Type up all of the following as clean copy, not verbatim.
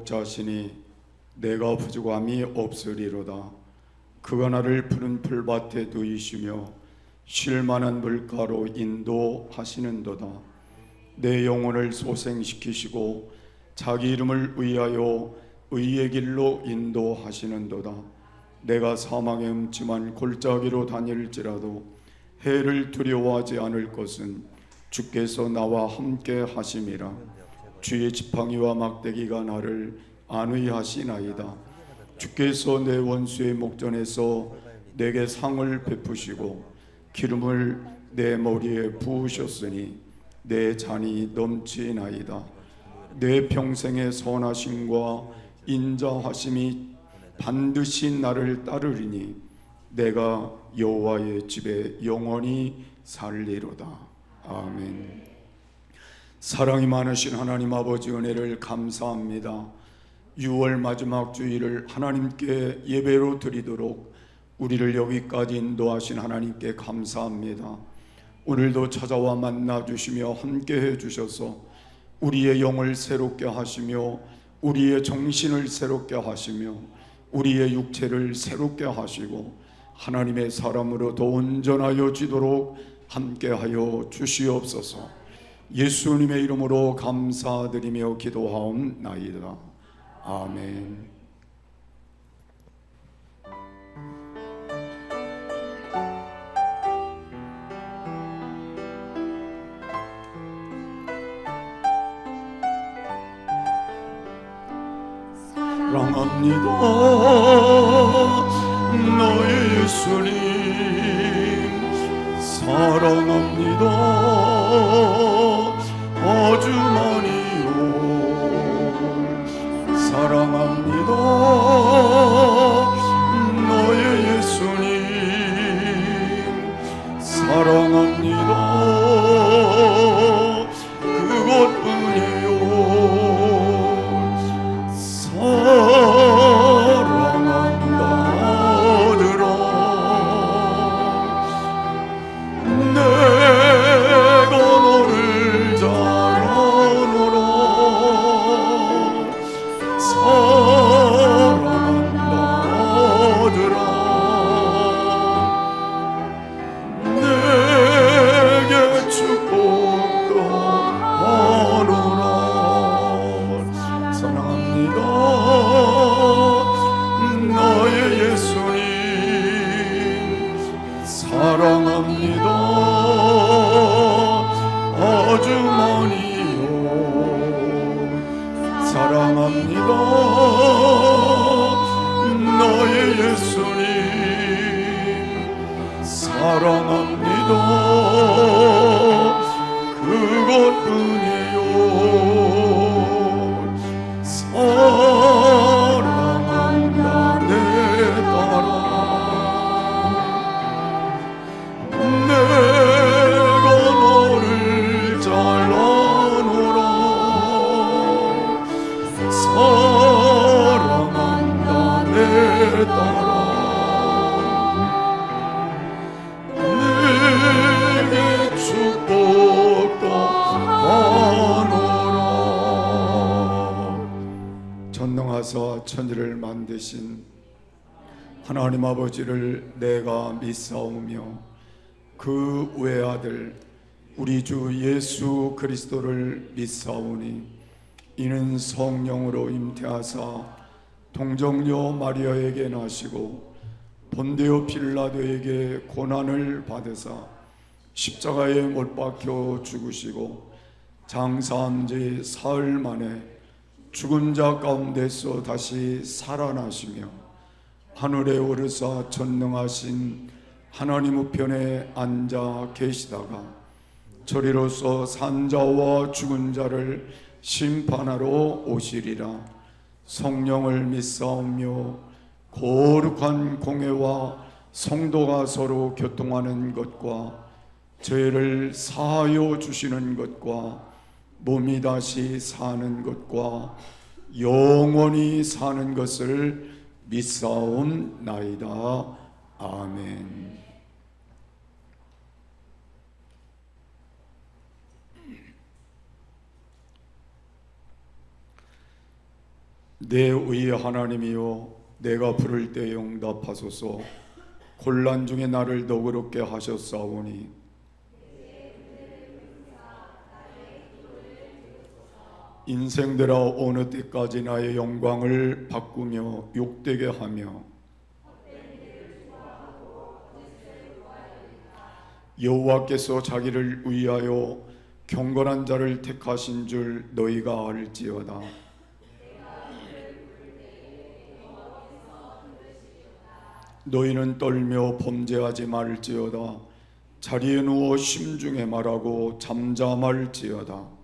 목자시니 내가 부족함이 없으리로다. 그가 나를 푸른 풀밭에 두이시며 쉴만한 물가로 인도하시는도다. 내 영혼을 소생시키시고 자기 이름을 위하여 의의 길로 인도하시는도다. 내가 사망의 음침한 골짜기로 다닐지라도 해를 두려워하지 않을 것은 주께서 나와 함께 하심이라. 주의 지팡이와 막대기가 나를 안위하시나이다. 주께서 내 원수의 목전에서 내게 상을 베푸시고 기름을 내 머리에 부으셨으니 내 잔이 넘치나이다. 내 평생의 선하심과 인자하심이 반드시 나를 따르리니 내가 여호와의 집에 영원히 살리로다. 아멘. 사랑이 많으신 하나님 아버지 은혜를 감사합니다. 6월 마지막 주일을 하나님께 예배로 드리도록 우리를 여기까지 인도하신 하나님께 감사합니다. 오늘도 찾아와 만나 주시며 함께 해 주셔서 우리의 영을 새롭게 하시며 우리의 정신을 새롭게 하시며 우리의 육체를 새롭게 하시고 하나님의 사람으로 더 온전하여 지도록 함께하여 주시옵소서. 예수님의 이름으로 감사드리며 기도하옵나이다. 아멘. 사랑합니다 너의 예수님, 사랑합니다 아주 많이요. 사랑합니다 너의 예수님, 사랑합니다 그것뿐이요. 사랑한다 들어 내가 너를 잘 아노라. 사랑한다 들어 내게 축복도 하노라. 사랑합니다 나의 예수님, 사랑합니다 아주 많이요. 사랑합니다 나의 예수님, 사랑합니다 그것뿐이요. 사랑한다 내 딸아 내가 너를 잘 아노라. 사랑한다 내 딸아 내게 축복도 하노라. 전능하사 천지를 만드신 하나님 아버지를 내가 믿사오며 그 외아들 우리 주 예수 그리스도를 믿사오니 이는 성령으로 잉태하사 동정녀 마리아에게 나시고 본디오 빌라도에게 고난을 받으사 십자가에 못 박혀 죽으시고 장사한 지 사흘 만에 죽은 자 가운데서 다시 살아나시며 하늘에 오르사 전능하신 하나님 우편에 앉아 계시다가 저리로서 산자와 죽은 자를 심판하러 오시리라. 성령을 믿사오며 거룩한 공회와 성도가 서로 교통하는 것과 죄를 사하여 주시는 것과 몸이 다시 사는 것과 영원히 사는 것을 믿사옵나이다. 아멘. 내 의의 하나님이여, 내가 부를 때 응답하소서. 곤란 중에 나를 너그럽게 하셨사오니 인생들아, 어느 때까지 나의 영광을 바꾸며 욕되게 하며 여호와께서 자기를 위하여 경건한 자를 택하신 줄 너희가 알지어다. 너희는 떨며 범죄하지 말지어다. 자리에 누워 심중에 말하고 잠잠할지어다.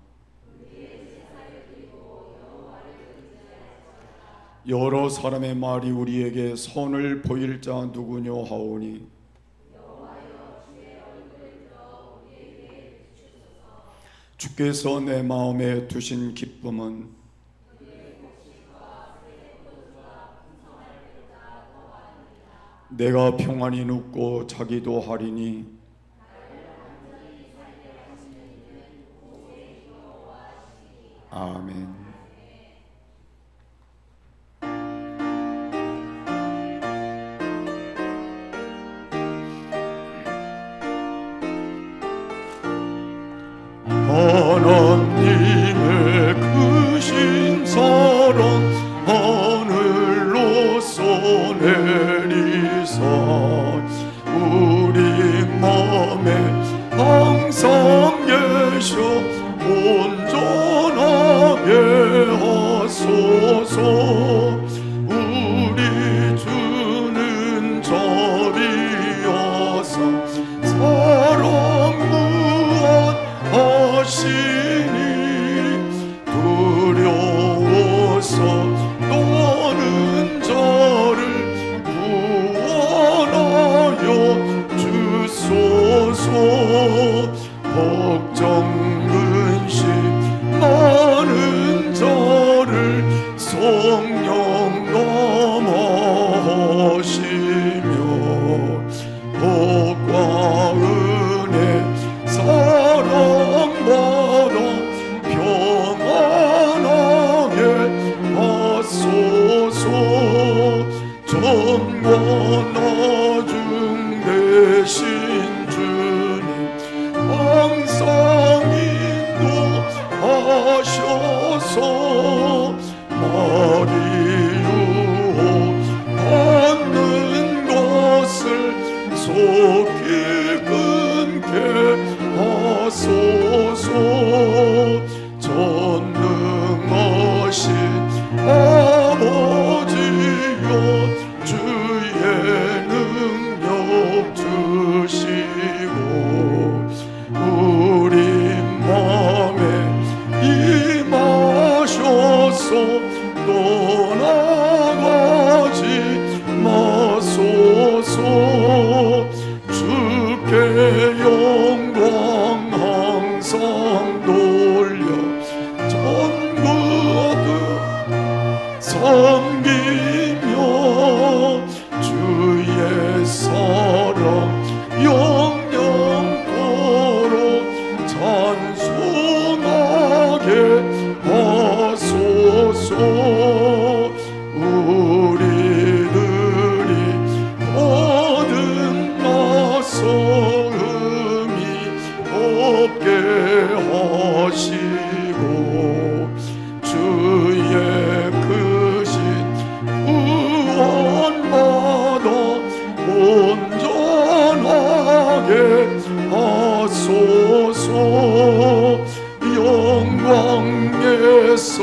여러 사람의 말이 우리에게 선을 보일 자 누구뇨 하오니 주께서 내 마음에 두신 기쁨은 내가 평안히 눕고 자기도 하리니 아멘. 하나님의 크신 사랑 하늘로서 내리사 우리 맘에 항상 계셔 온전하게 하소서. 우리 주는 자비하사 사랑 하시니 두려워서 떠는 자를 구원하여 주소서. 걱정 근심 많은 자를 성령 감화하시며 복과 은혜 사랑받아 평안하게 하소서. 전과 나중 되신 주님 항상 인도하셔서 말이 유혹받는 것을 속히 끊게 하소서. 전능하신 아버지여, 주의 능력 주시고 우리 맘에 임하셔서 떠나가지 마소서. 주께 영광 항상 돌려 전부들 섬기며 주의 사랑 영영토록 찬송하게 하소서. 우리들이 얻은 나서음이 없게 하시고 주의 크신 구원받아 온전하게 하소서. 영광에서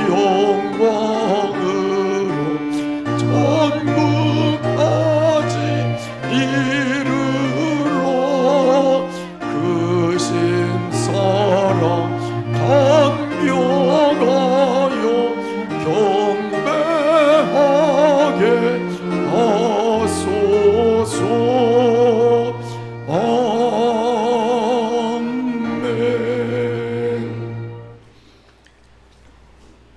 영광으로 천국까지 이르러 크신 사랑 감격하여 경배하게 하소서.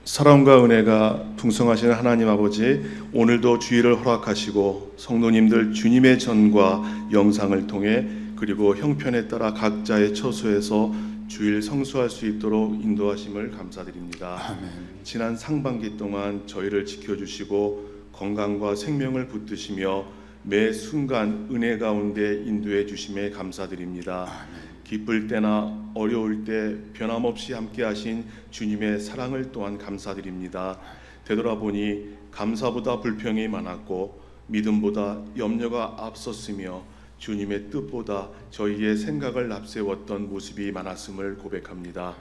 사랑과 은혜가 풍성하신 하나님 아버지, 오늘도 주의를 허락하시고 성도님들 주님의 전과 영상을 통해 그리고 형편에 따라 각자의 처소에서 주일 성수할 수 있도록 인도하심을 감사드립니다. 아멘. 지난 상반기 동안 저희를 지켜주시고 건강과 생명을 붙드시며 매 순간 은혜 가운데 인도해 주심에 감사드립니다. 아멘. 기쁠 때나 어려울 때 변함없이 함께하신 주님의 사랑을 또한 감사드립니다. 되돌아보니 감사보다 불평이 많았고 믿음보다 염려가 앞섰으며 주님의 뜻보다 저희의 생각을 앞세웠던 모습이 많았음을 고백합니다.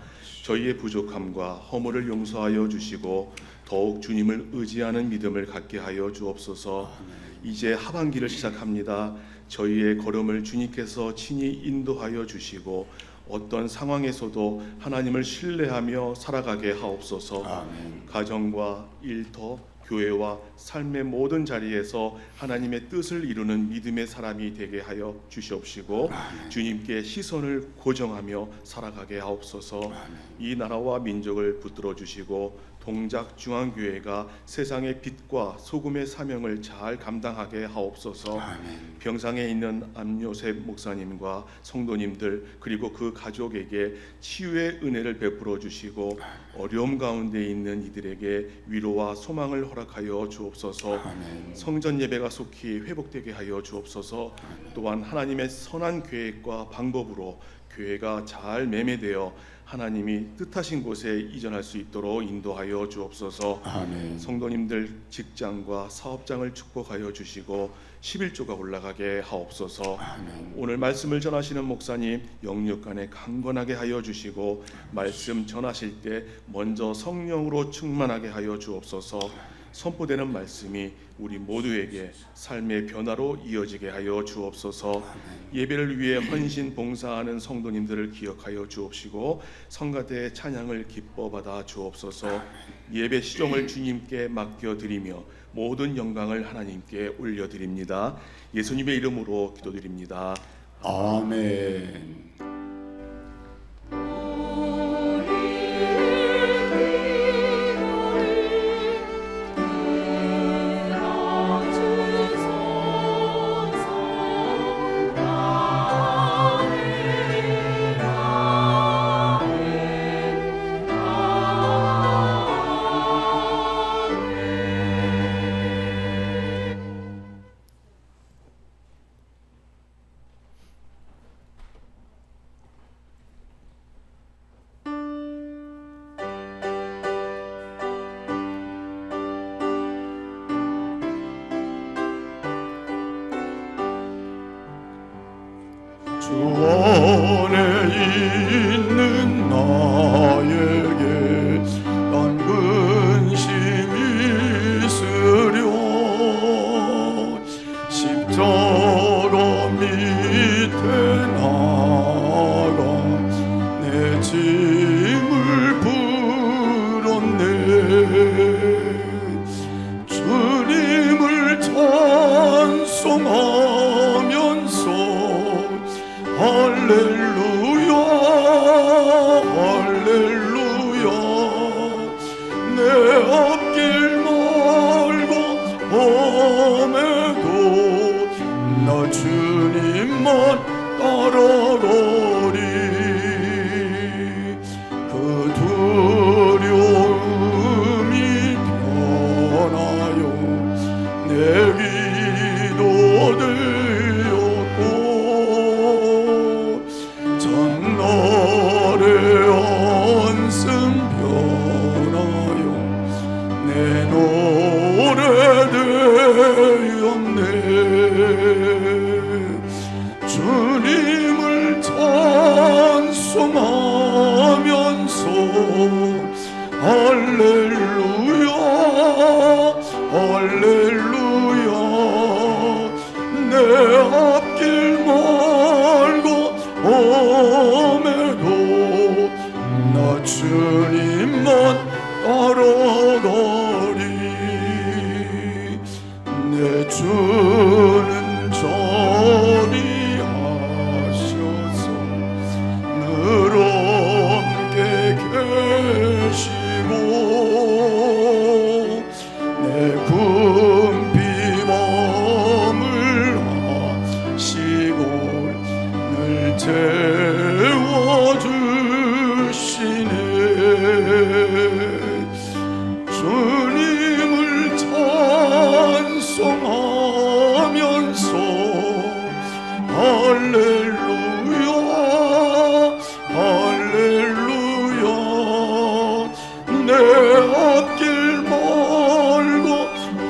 저희의 부족함과 허물을 용서하여 주시고 더욱 주님을 의지하는 믿음을 갖게 하여 주옵소서. 이제 하반기를 시작합니다. 저희의 걸음을 주님께서 친히 인도하여 주시고 어떤 상황에서도 하나님을 신뢰하며 살아가게 하옵소서. 아멘. 가정과 일터, 교회와 삶의 모든 자리에서 하나님의 뜻을 이루는 믿음의 사람이 되게 하여 주시옵시고 주님께 시선을 고정하며 살아가게 하옵소서. 이 나라와 민족을 붙들어 주시고 동작 중앙교회가 세상의 빛과 소금의 사명을 잘 감당하게 하옵소서. 아멘. 병상에 있는 안요셉 목사님과 성도님들 그리고 그 가족에게 치유의 은혜를 베풀어 주시고 어려움 가운데 있는 이들에게 위로와 소망을 허락하여 주옵소서. 아멘. 성전 예배가 속히 회복되게 하여 주옵소서. 또한 하나님의 선한 계획과 방법으로 교회가 잘 매매되어 하나님이 뜻하신 곳에 이전할 수 있도록 인도하여 주옵소서. 아멘. 성도님들 직장과 사업장을 축복하여 주시고 11조가 올라가게 하옵소서. 아멘. 오늘 말씀을 전하시는 목사님 영육간에 강건하게 하여 주시고 말씀 전하실 때 먼저 성령으로 충만하게 하여 주옵소서. 선포되는 말씀이 우리 모두에게 삶의 변화로 이어지게 하여 주옵소서. 예배를 위해 헌신 봉사하는 성도님들을 기억하여 주옵시고 성가대의 찬양을 기뻐 받아 주옵소서. 예배 시종을 주님께 맡겨드리며 모든 영광을 하나님께 올려드립니다. 예수님의 이름으로 기도드립니다. 아멘. 주 안에 있는 나에게 난 근심이 있으려 십자가 밑에 나가 내 짐을 풀었네. 주님을 찬송하면서 할렐루야 할렐루야 내 앞길 멀고 험해도 나 주님만 따라가리. 그 두려움이 변하여 내 기도 전날의 안씀 변하여 내 노래 되었네. 주님을 찬송하면서 할렐루야 할렐루야 내 앞길 멀고 험해도 나 주님만 따라가리. 내 주는 자비하셔서 늘 함께 계시고 내 궁핍 마음을 하시고 늘 채워주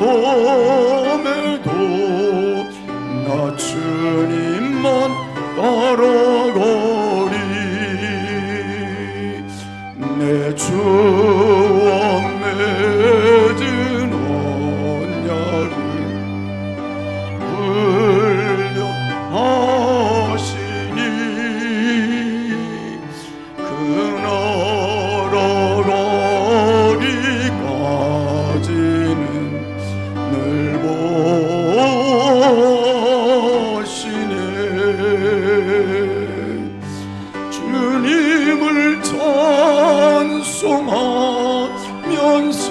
험해도 나 주님만 따라가리. 내 주와 맺은 언약은 불량하시니 그 나라 가기까지는 늘 보시네. 주님을 찬송하면서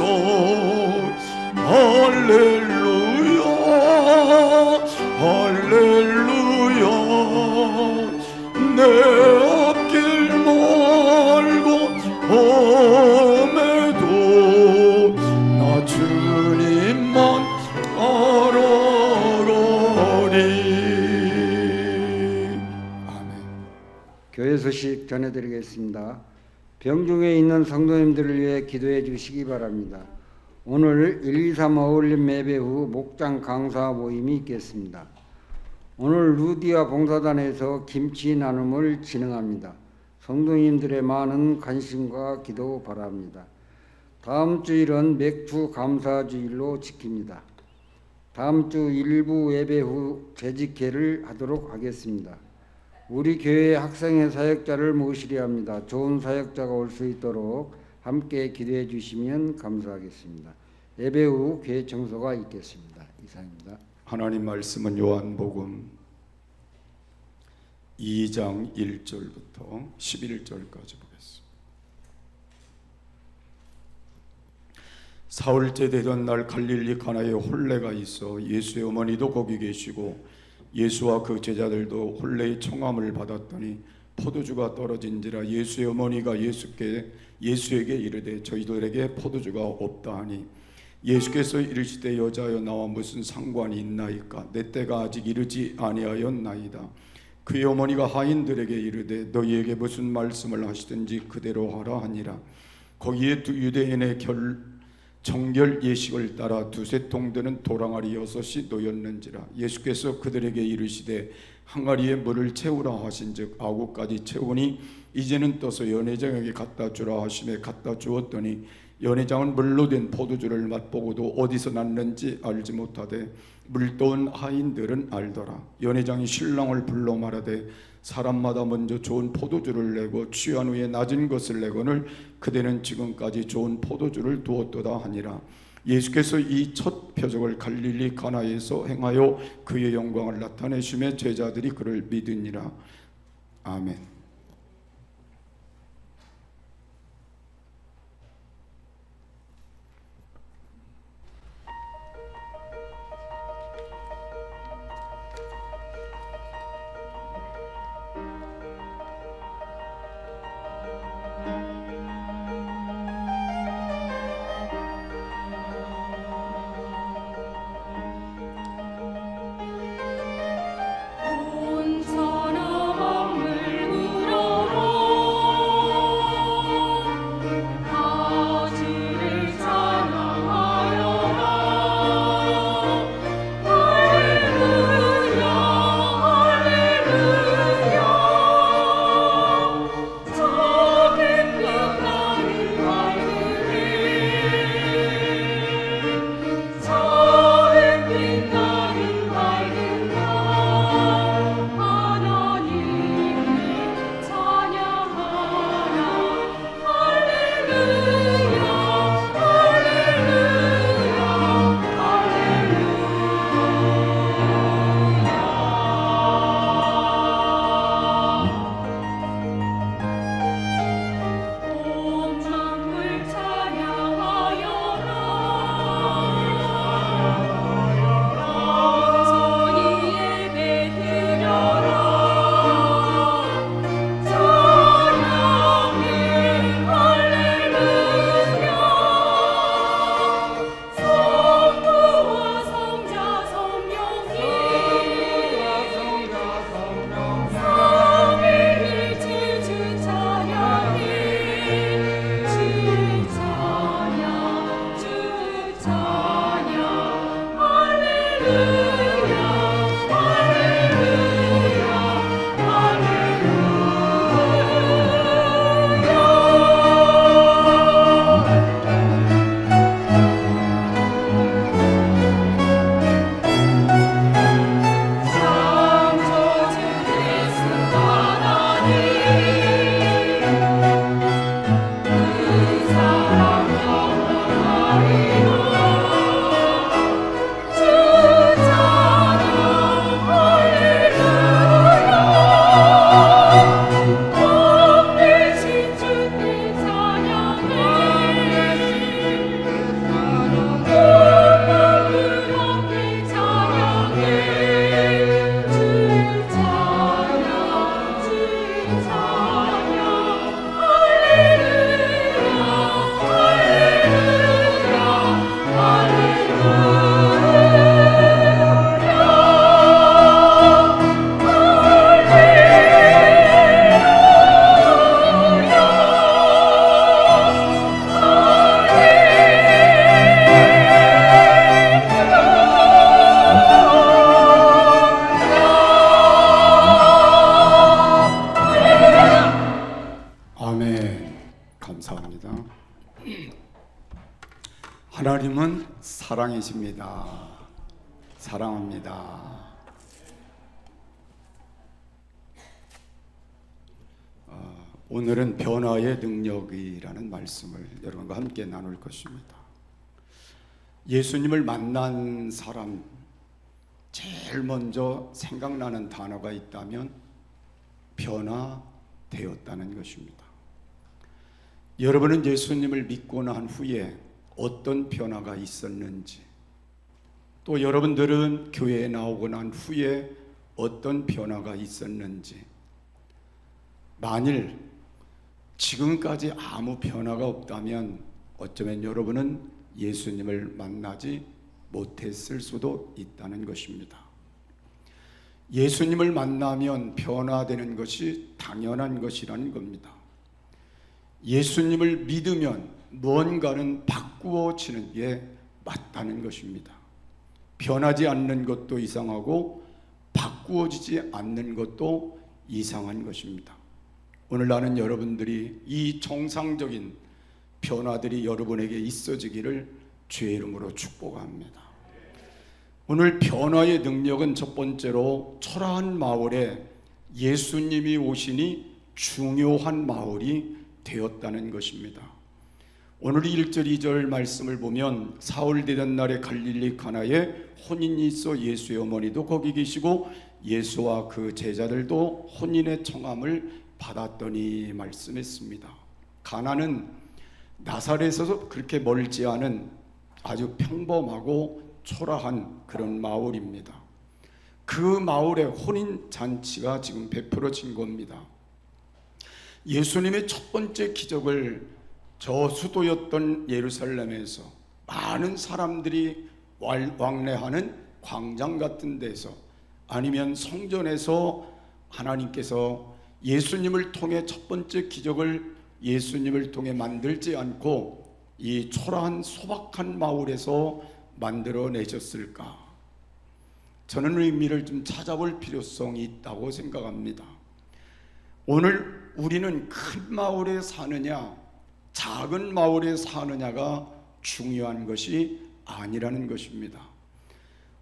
할렐루야 할렐루야. 내 앞길 멀고 험해도 나 주님만 따라가리. 아멘. 교회 소식 전해드리겠습니다. 병중에 있는 성도님들을 위해 기도해 주시기 바랍니다. 오늘 123 어울림 예배 후 목장 강사 모임이 있겠습니다. 오늘 루디아 봉사단에서 김치 나눔을 진행합니다. 성도님들의 많은 관심과 기도 바랍니다. 다음 주일은 맥주 감사주일로 지킵니다. 다음 주 일부 예배 후 재직회를 하도록 하겠습니다. 우리 교회 학생회 사역자를 모시려 합니다. 좋은 사역자가 올 수 있도록 함께 기도해 주시면 감사하겠습니다. 예배 후 교회 청소가 있겠습니다. 이상입니다. 하나님 말씀은 요한복음 2장 1절부터 11절까지 보겠습니다. 사흘째 되던 날 갈릴리 가나에 혼례가 있어 예수의 어머니도 거기 계시고 예수와 그 제자들도 혼례의 청함을 받았더니 포도주가 떨어진지라 예수의 어머니가 예수에게 이르되 저희들에게 포도주가 없다 하니 예수께서 이르시되 여자여 나와 무슨 상관이 있나이까 내 때가 아직 이르지 아니하였나이다. 그의 어머니가 하인들에게 이르되 너희에게 무슨 말씀을 하시든지 그대로 하라 하니라. 거기에 두 유대인의 정결 예식을 따라 두세 통 드는 도랑아리 6이 놓였는지라. 예수께서 그들에게 이르시되 항아리에 물을 채우라 하신즉 9가지 채우니 이제는 떠서 연회장에게 갖다 주라 하시매 갖다 주었더니 연회장은 물로 된 포도주를 맛보고도 어디서 났는지 알지 못하되 물떠온 하인들은 알더라. 연회장이 신랑을 불러 말하되 사람마다 먼저 좋은 포도주를 내고 취한 후에 낮은 것을 내거늘 그대는 지금까지 좋은 포도주를 두었도다 하니라. 예수께서 이 첫 표적을 갈릴리 가나에서 행하여 그의 영광을 나타내심에 제자들이 그를 믿으니라. 아멘. 온천하 만물 사랑이십니다. 사랑합니다. 오늘은 변화의 능력이라는 말씀을 여러분과 함께 나눌 것입니다. 예수님을 만난 사람 제일 먼저 생각나는 단어가 있다면 변화되었다는 것입니다. 여러분은 예수님을 믿고 난 후에 어떤 변화가 있었는지, 또 여러분들은 교회에 나오고 난 후에 어떤 변화가 있었는지, 만일 지금까지 아무 변화가 없다면 어쩌면 여러분은 예수님을 만나지 못했을 수도 있다는 것입니다. 예수님을 만나면 변화되는 것이 당연한 것이라는 겁니다. 예수님을 믿으면 무언가는 바꾸어지는 게 맞다는 것입니다. 변하지 않는 것도 이상하고 바꾸어지지 않는 것도 이상한 것입니다. 오늘 나는 여러분들이 이 정상적인 변화들이 여러분에게 있어지기를 주의 이름으로 축복합니다. 오늘 변화의 능력은 첫 번째로 초라한 마을에 예수님이 오시니 중요한 마을이 되었다는 것입니다. 오늘 1절 2절 말씀을 보면 사흘 되던 날에 갈릴리 가나에 혼인이 있어 예수의 어머니도 거기 계시고 예수와 그 제자들도 혼인의 청함을 받았더니 말씀했습니다. 가나는 나사렛에서 그렇게 멀지 않은 아주 평범하고 초라한 그런 마을입니다. 그 마을에 혼인 잔치가 지금 베풀어진 겁니다. 예수님의 첫 번째 기적을 저 수도였던 예루살렘에서 많은 사람들이 왕래하는 광장 같은 데서, 아니면 성전에서 하나님께서 예수님을 통해 첫 번째 기적을 예수님을 통해 만들지 않고 이 초라한 소박한 마을에서 만들어내셨을까? 저는 의미를 좀 찾아볼 필요성이 있다고 생각합니다. 오늘 우리는 큰 마을에 사느냐 작은 마을에 사느냐가 중요한 것이 아니라는 것입니다.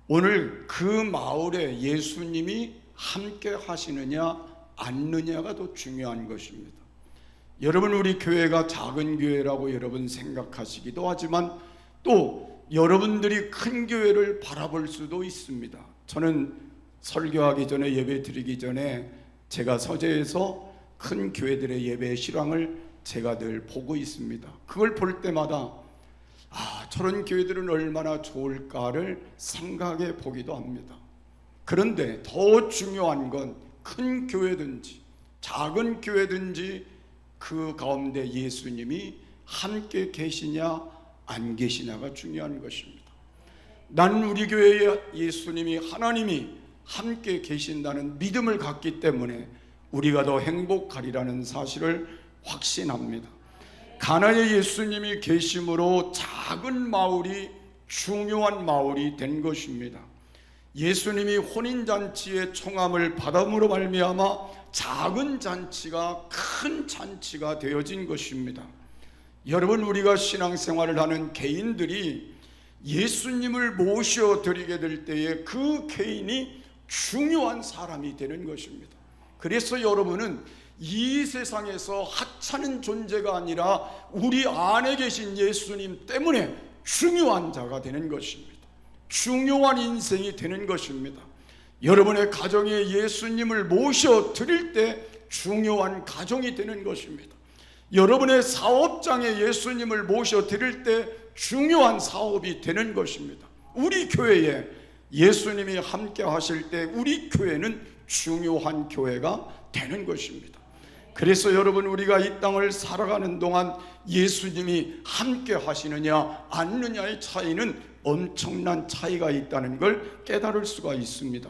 오늘 그 마을에 예수님이 함께 하시느냐 않느냐가 더 중요한 것입니다. 여러분, 우리 교회가 작은 교회라고 여러분 생각하시기도 하지만 또 여러분들이 큰 교회를 바라볼 수도 있습니다. 저는 설교하기 전에, 예배 드리기 전에 제가 서재에서 큰 교회들의 예배 실황을 제가 늘 보고 있습니다. 그걸 볼 때마다 저런 교회들은 얼마나 좋을까를 생각해 보기도 합니다. 그런데 더 중요한 건 큰 교회든지 작은 교회든지 그 가운데 예수님이 함께 계시냐 안 계시냐가 중요한 것입니다. 나는 우리 교회에 예수님이, 하나님이 함께 계신다는 믿음을 갖기 때문에 우리가 더 행복하리라는 사실을 확신합니다. 가나에 예수님이 계심으로 작은 마을이 중요한 마을이 된 것입니다. 예수님이 혼인잔치의 청함을 받음으로 말미암아 작은 잔치가 큰 잔치가 되어진 것입니다. 여러분, 우리가 신앙생활을 하는 개인들이 예수님을 모셔드리게 될 때에 그 개인이 중요한 사람이 되는 것입니다. 그래서 여러분은 이 세상에서 하찮은 존재가 아니라 우리 안에 계신 예수님 때문에 중요한 자가 되는 것입니다. 중요한 인생이 되는 것입니다. 여러분의 가정에 예수님을 모셔드릴 때 중요한 가정이 되는 것입니다. 여러분의 사업장에 예수님을 모셔드릴 때 중요한 사업이 되는 것입니다. 우리 교회에 예수님이 함께 하실 때 우리 교회는 중요한 교회가 되는 것입니다. 그래서 여러분, 우리가 이 땅을 살아가는 동안 예수님이 함께 하시느냐 않느냐의 차이는 엄청난 차이가 있다는 걸 깨달을 수가 있습니다.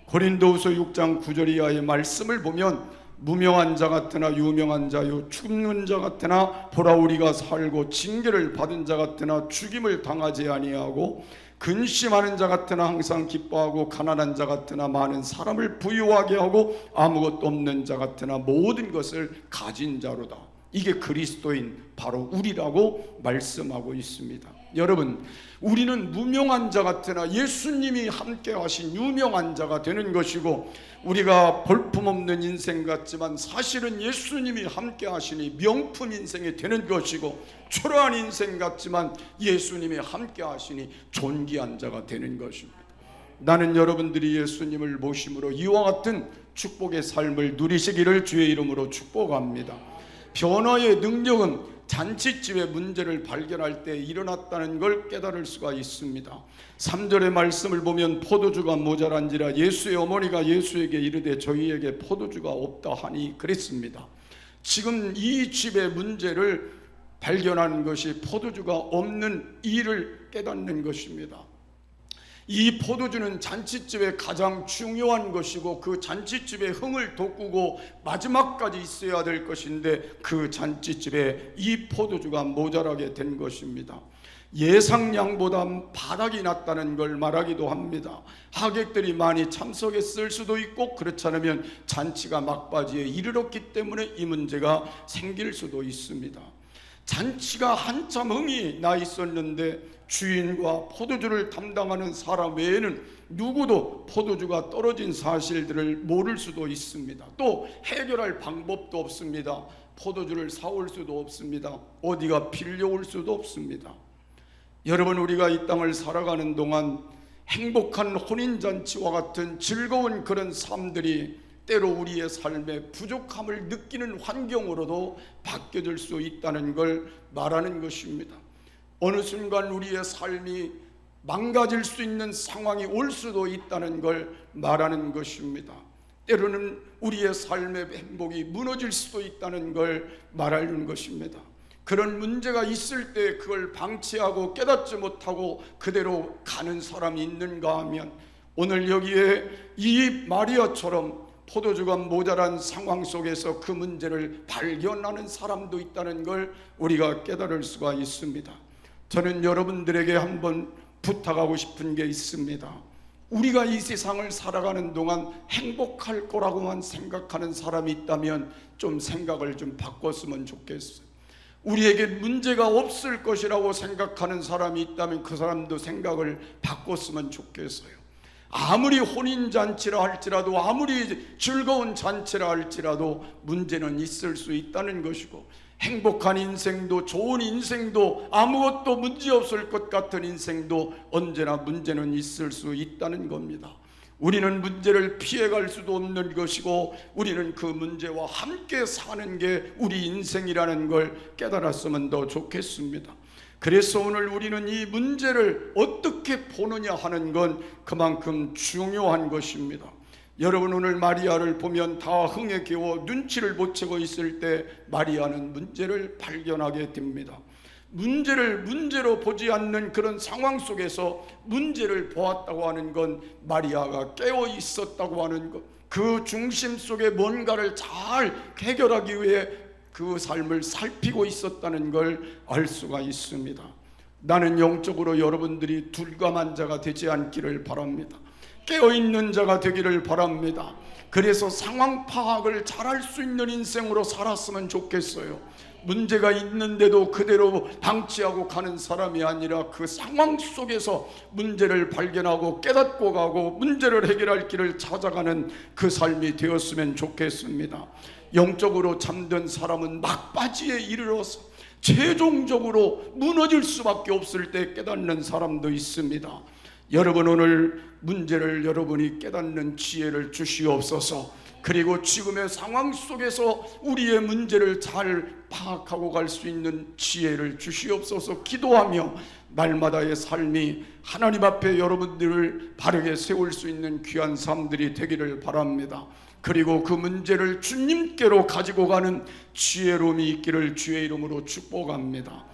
고린도후서 6장 9절 이하의 말씀을 보면 무명한 자 같으나 유명한 자요, 죽는 자 같으나 보라 우리가 살고 징계를 받은 자 같으나 죽임을 당하지 아니하고 근심하는 자 같으나 항상 기뻐하고 가난한 자 같으나 많은 사람을 부유하게 하고 아무것도 없는 자 같으나 모든 것을 가진 자로다. 이게 그리스도인 바로 우리라고 말씀하고 있습니다. 여러분, 우리는 무명한 자 같으나 예수님이 함께 하신 유명한 자가 되는 것이고, 우리가 볼품없는 인생 같지만 사실은 예수님이 함께 하시니 명품 인생이 되는 것이고, 초라한 인생 같지만 예수님이 함께 하시니 존귀한 자가 되는 것입니다. 나는 여러분들이 예수님을 모심으로 이와 같은 축복의 삶을 누리시기를 주의 이름으로 축복합니다. 변화의 능력은 잔치집의 문제를 발견할 때 일어났다는 걸 깨달을 수가 있습니다. 3절의 말씀을 보면 포도주가 모자란지라 예수의 어머니가 예수에게 이르되 저희에게 포도주가 없다 하니 그랬습니다. 지금 이 집의 문제를 발견하는 것이 포도주가 없는 일을 깨닫는 것입니다. 이 포도주는 잔치집의 가장 중요한 것이고 그 잔치집의 흥을 돋구고 마지막까지 있어야 될 것인데 그 잔치집에 이 포도주가 모자라게 된 것입니다. 예상량보다 바닥이 났다는 걸 말하기도 합니다. 하객들이 많이 참석했을 수도 있고 그렇지 않으면 잔치가 막바지에 이르렀기 때문에 이 문제가 생길 수도 있습니다. 잔치가 한참 흥이 나 있었는데 주인과 포도주를 담당하는 사람 외에는 누구도 포도주가 떨어진 사실들을 모를 수도 있습니다. 또 해결할 방법도 없습니다. 포도주를 사올 수도 없습니다. 어디가 빌려올 수도 없습니다. 여러분, 우리가 이 땅을 살아가는 동안 행복한 혼인잔치와 같은 즐거운 그런 삶들이 때로 우리의 삶의 부족함을 느끼는 환경으로도 바뀌어질 수 있다는 걸 말하는 것입니다. 어느 순간 우리의 삶이 망가질 수 있는 상황이 올 수도 있다는 걸 말하는 것입니다. 때로는 우리의 삶의 행복이 무너질 수도 있다는 걸 말하는 것입니다. 그런 문제가 있을 때 그걸 방치하고 깨닫지 못하고 그대로 가는 사람이 있는가 하면 오늘 여기에 이 마리아처럼 포도주가 모자란 상황 속에서 그 문제를 발견하는 사람도 있다는 걸 우리가 깨달을 수가 있습니다. 저는 여러분들에게 한번 부탁하고 싶은 게 있습니다. 우리가 이 세상을 살아가는 동안 행복할 거라고만 생각하는 사람이 있다면 좀 생각을 좀 바꿨으면 좋겠어요. 우리에게 문제가 없을 것이라고 생각하는 사람이 있다면 그 사람도 생각을 바꿨으면 좋겠어요. 아무리 혼인잔치라 할지라도 아무리 즐거운 잔치라 할지라도 문제는 있을 수 있다는 것이고, 행복한 인생도 좋은 인생도 아무것도 문제없을 것 같은 인생도 언제나 문제는 있을 수 있다는 겁니다. 우리는 문제를 피해갈 수도 없는 것이고 우리는 그 문제와 함께 사는 게 우리 인생이라는 걸 깨달았으면 더 좋겠습니다. 그래서 오늘 우리는 이 문제를 어떻게 보느냐 하는 건 그만큼 중요한 것입니다. 여러분, 오늘 마리아를 보면 다 흥에 겨워 눈치를 못 채고 있을 때 마리아는 문제를 발견하게 됩니다. 문제를 문제로 보지 않는 그런 상황 속에서 문제를 보았다고 하는 건 마리아가 깨어 있었다고 하는 것, 그 중심 속에 뭔가를 잘 해결하기 위해 그 삶을 살피고 있었다는 걸 알 수가 있습니다. 나는 영적으로 여러분들이 둔감한 자가 되지 않기를 바랍니다. 깨어있는 자가 되기를 바랍니다. 그래서 상황 파악을 잘할 수 있는 인생으로 살았으면 좋겠어요. 문제가 있는데도 그대로 방치하고 가는 사람이 아니라 그 상황 속에서 문제를 발견하고 깨닫고 가고 문제를 해결할 길을 찾아가는 그 삶이 되었으면 좋겠습니다. 영적으로 잠든 사람은 막바지에 이르러서 최종적으로 무너질 수밖에 없을 때 깨닫는 사람도 있습니다. 여러분, 오늘 문제를 여러분이 깨닫는 지혜를 주시옵소서. 그리고 지금의 상황 속에서 우리의 문제를 잘 파악하고 갈 수 있는 지혜를 주시옵소서 기도하며 날마다의 삶이 하나님 앞에 여러분들을 바르게 세울 수 있는 귀한 삶들이 되기를 바랍니다. 그리고 그 문제를 주님께로 가지고 가는 지혜로움이 있기를 주의 이름으로 축복합니다.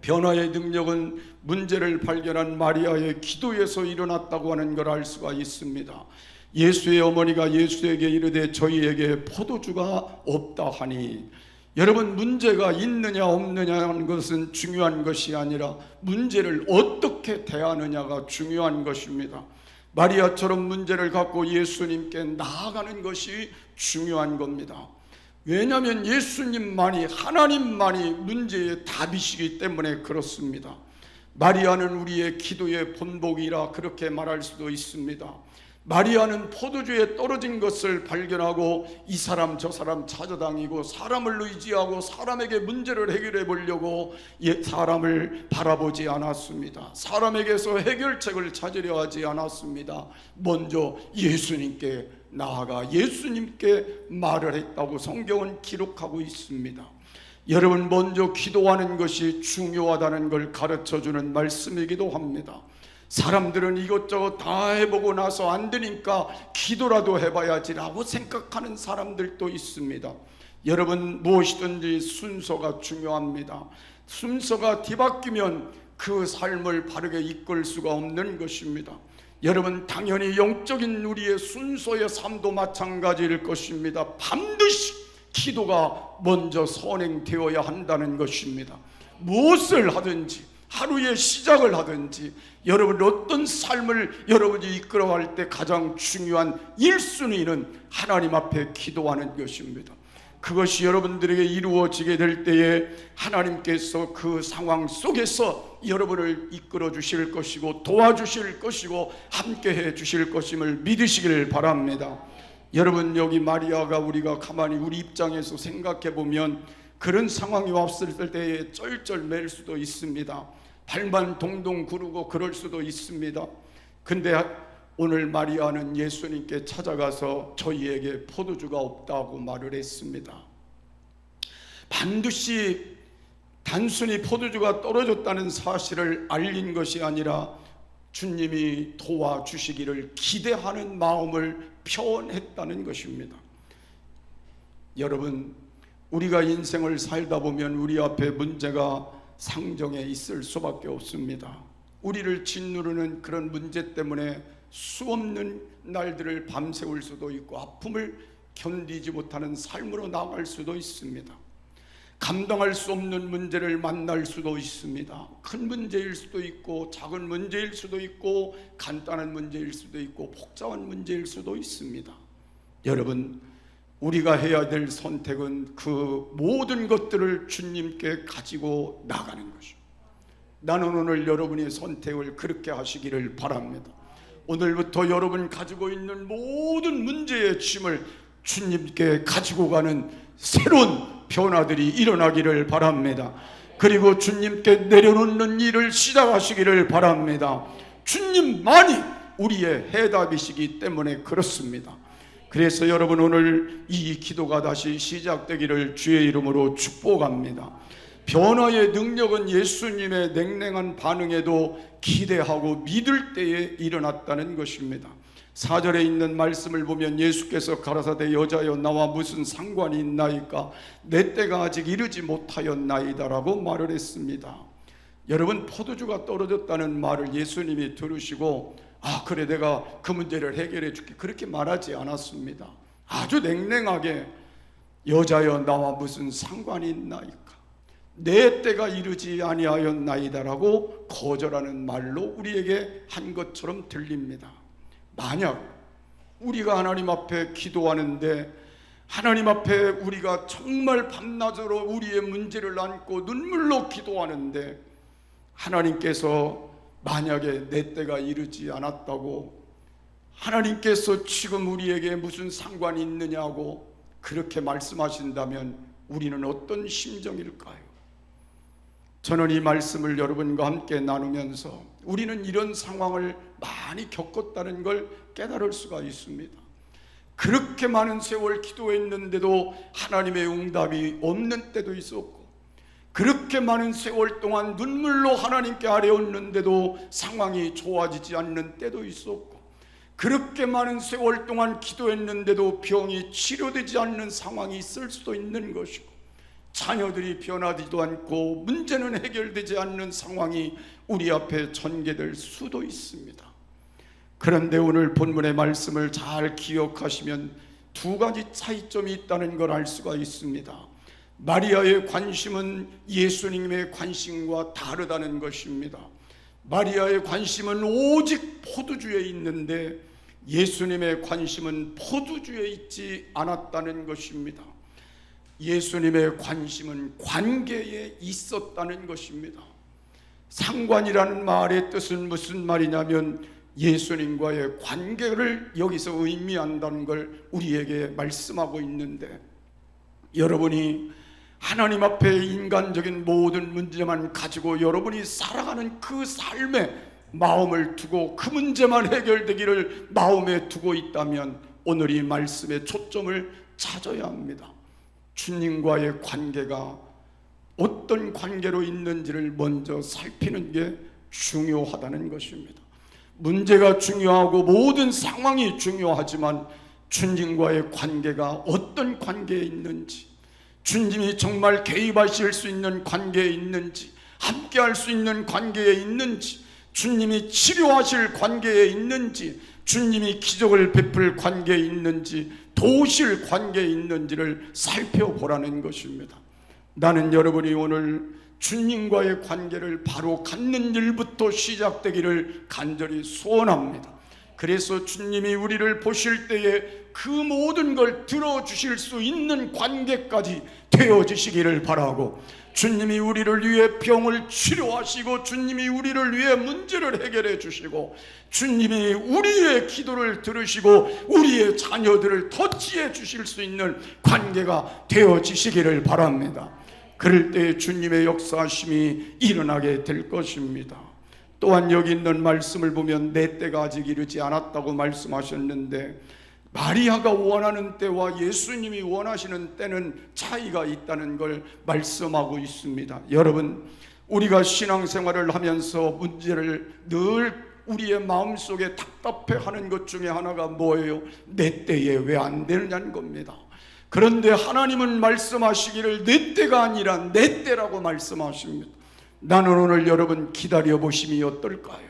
변화의 능력은 문제를 발견한 마리아의 기도에서 일어났다고 하는 걸 알 수가 있습니다. 예수의 어머니가 예수에게 이르되 저희에게 포도주가 없다 하니, 여러분, 문제가 있느냐 없느냐 하는 것은 중요한 것이 아니라 문제를 어떻게 대하느냐가 중요한 것입니다. 마리아처럼 문제를 갖고 예수님께 나아가는 것이 중요한 겁니다. 왜냐하면 예수님만이, 하나님만이 문제의 답이시기 때문에 그렇습니다. 마리아는 우리의 기도의 본보기라 그렇게 말할 수도 있습니다. 마리아는 포도주에 떨어진 것을 발견하고 이 사람 저 사람 찾아다니고 사람을 의지하고 사람에게 문제를 해결해 보려고 사람을 바라보지 않았습니다. 사람에게서 해결책을 찾으려 하지 않았습니다. 먼저 예수님께 나아가 예수님께 말을 했다고 성경은 기록하고 있습니다. 여러분, 먼저 기도하는 것이 중요하다는 걸 가르쳐주는 말씀이기도 합니다. 사람들은 이것저것 다 해보고 나서 안 되니까 기도라도 해봐야지라고 생각하는 사람들도 있습니다. 여러분, 무엇이든지 순서가 중요합니다. 순서가 뒤바뀌면 그 삶을 바르게 이끌 수가 없는 것입니다. 여러분, 당연히 영적인 우리의 순서의 삶도 마찬가지일 것입니다. 반드시 기도가 먼저 선행되어야 한다는 것입니다. 무엇을 하든지, 하루의 시작을 하든지, 여러분 어떤 삶을 여러분이 이끌어갈 때 가장 중요한 1순위는 하나님 앞에 기도하는 것입니다. 그것이 여러분들에게 이루어지게 될 때에 하나님께서 그 상황 속에서 여러분을 이끌어 주실 것이고 도와주실 것이고 함께해 주실 것임을 믿으시길 바랍니다. 여러분, 여기 마리아가 우리가 가만히 우리 입장에서 생각해 보면 그런 상황이 왔을 때에 쩔쩔맬 수도 있습니다. 발만 동동 구르고 그럴 수도 있습니다. 근데 오늘 마리아는 예수님께 찾아가서 저희에게 포도주가 없다고 말을 했습니다. 반드시 단순히 포도주가 떨어졌다는 사실을 알린 것이 아니라 주님이 도와주시기를 기대하는 마음을 표현했다는 것입니다. 여러분, 우리가 인생을 살다 보면 우리 앞에 문제가 상정해 있을 수밖에 없습니다. 우리를 짓누르는 그런 문제 때문에 수없는 날들을 밤새울 수도 있고 아픔을 견디지 못하는 삶으로 나갈 수도 있습니다. 감당할 수 없는 문제를 만날 수도 있습니다. 큰 문제일 수도 있고 작은 문제일 수도 있고 간단한 문제일 수도 있고 복잡한 문제일 수도 있습니다. 여러분, 우리가 해야 될 선택은 그 모든 것들을 주님께 가지고 나가는 것입니다. 나는 오늘 여러분의 선택을 그렇게 하시기를 바랍니다. 오늘부터 여러분 가지고 있는 모든 문제의 짐을 주님께 가지고 가는 새로운 변화들이 일어나기를 바랍니다. 그리고 주님께 내려놓는 일을 시작하시기를 바랍니다. 주님만이 우리의 해답이시기 때문에 그렇습니다. 그래서 여러분, 오늘 이 기도가 다시 시작되기를 주의 이름으로 축복합니다. 변화의 능력은 예수님의 냉랭한 반응에도 기대하고 믿을 때에 일어났다는 것입니다. 4절에 있는 말씀을 보면 예수께서 가라사대 여자여 나와 무슨 상관이 있나이까 내 때가 아직 이르지 못하였나이다라고 말을 했습니다. 여러분, 포도주가 떨어졌다는 말을 예수님이 들으시고 그래 내가 그 문제를 해결해 줄게 그렇게 말하지 않았습니다. 아주 냉랭하게 여자여 나와 무슨 상관이 있나이까 내 때가 이르지 아니하였나이다라고 거절하는 말로 우리에게 한 것처럼 들립니다. 만약 우리가 하나님 앞에 기도하는데 하나님 앞에 우리가 정말 밤낮으로 우리의 문제를 안고 눈물로 기도하는데 하나님께서 만약에 내 때가 이르지 않았다고 하나님께서 지금 우리에게 무슨 상관이 있느냐고 그렇게 말씀하신다면 우리는 어떤 심정일까요? 저는 이 말씀을 여러분과 함께 나누면서 우리는 이런 상황을 많이 겪었다는 걸 깨달을 수가 있습니다. 그렇게 많은 세월 기도했는데도 하나님의 응답이 없는 때도 있었고 그렇게 많은 세월 동안 눈물로 하나님께 아뢰었는데도 상황이 좋아지지 않는 때도 있었고 그렇게 많은 세월 동안 기도했는데도 병이 치료되지 않는 상황이 있을 수도 있는 것이고 자녀들이 변하지도 않고 문제는 해결되지 않는 상황이 우리 앞에 전개될 수도 있습니다. 그런데 오늘 본문의 말씀을 잘 기억하시면 두 가지 차이점이 있다는 걸 알 수가 있습니다. 마리아의 관심은 예수님의 관심과 다르다는 것입니다. 마리아의 관심은 오직 포도주에 있는데 예수님의 관심은 포도주에 있지 않았다는 것입니다. 예수님의 관심은 관계에 있었다는 것입니다. 상관이라는 말의 뜻은 무슨 말이냐면 예수님과의 관계를 여기서 의미한다는 걸 우리에게 말씀하고 있는데, 여러분이 하나님 앞에 인간적인 모든 문제만 가지고 여러분이 살아가는 그 삶에 마음을 두고 그 문제만 해결되기를 마음에 두고 있다면 오늘 이 말씀의 초점을 찾아야 합니다. 주님과의 관계가 어떤 관계로 있는지를 먼저 살피는 게 중요하다는 것입니다. 문제가 중요하고 모든 상황이 중요하지만 주님과의 관계가 어떤 관계에 있는지, 주님이 정말 개입하실 수 있는 관계에 있는지, 함께 할 수 있는 관계에 있는지, 주님이 치료하실 관계에 있는지, 주님이 기적을 베풀 관계에 있는지, 도우실 관계에 있는지를 살펴보라는 것입니다. 나는 여러분이 오늘 주님과의 관계를 바로 갖는 일부터 시작되기를 간절히 소원합니다. 그래서 주님이 우리를 보실 때에 그 모든 걸 들어주실 수 있는 관계까지 되어지시기를 바라고, 주님이 우리를 위해 병을 치료하시고, 주님이 우리를 위해 문제를 해결해 주시고, 주님이 우리의 기도를 들으시고 우리의 자녀들을 터치해 주실 수 있는 관계가 되어지시기를 바랍니다. 그럴 때 주님의 역사하심이 일어나게 될 것입니다. 또한 여기 있는 말씀을 보면 내 때가 아직 이르지 않았다고 말씀하셨는데, 마리아가 원하는 때와 예수님이 원하시는 때는 차이가 있다는 걸 말씀하고 있습니다. 여러분, 우리가 신앙생활을 하면서 문제를 늘 우리의 마음속에 답답해하는 것 중에 하나가 뭐예요? 내 때에 왜 안 되느냐는 겁니다. 그런데 하나님은 말씀하시기를 내 때가 아니라 내 때라고 말씀하십니다. 나는 오늘 여러분 기다려 보심이 어떨까요?